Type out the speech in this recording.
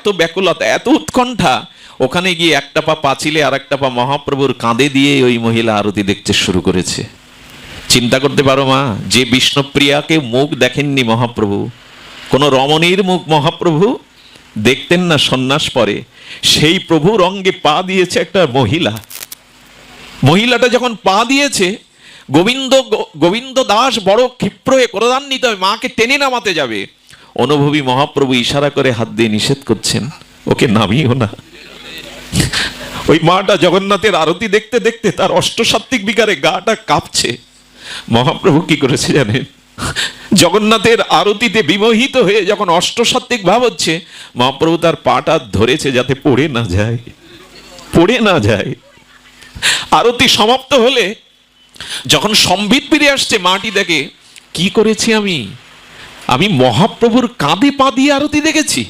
এত ব্যাকুলতা, এত উৎকণ্ঠা, ওখানে গিয়ে একটা পা পাঁচিলে আর একটা পা মহাপ্রভুর কাঁধে দিয়ে ওই মহিলা আরতি দেখতে শুরু করেছে। চিন্তা করতে পারো মা, যে বিষ্ণুপ্রিয়াকে মুখ দেখেননি মহাপ্রভু, কোন রমণীর মুখ মহাপ্রভু দেখতেন না সন্ন্যাস পরে, সেই প্রভুর অঙ্গে পা দিয়েছে একটা মহিলা। মহিলাটা যখন পা দিয়েছে, গোবিন্দ দাস বড় ক্ষিপ্র হয়ে ক্রোধান্বিত হয়ে মাকে টেনে নামাতে যাবে, অনুভবী মহাপ্রভু ইশারা করে হাত দিয়ে নিষেধ করছেন, ওকে নামিও না। ওই মাটা জগন্নাথের আরতি দেখতে দেখতে তার অষ্টসাত্ত্বিক বিকারে গাটা কাঁপছে। মহাপ্রভু কি করেছে জানেন? জগন্নাথের আরতিতে বিমোহিত হয়ে যখন অষ্টসাত্ত্বিক ভাব হচ্ছে, মহাপ্রভু তার পাটা ধরেছে যাতে পড়ে না যায়, পড়ে না যায়। আরতি সমাপ্ত হলে যখন সম্বিত ফিরে আসছে, মাটি দেখে, কি করেছি আমি? আমি মহাপ্রভুর কাঁধে পা দিয়ে আরতি দেখেছি।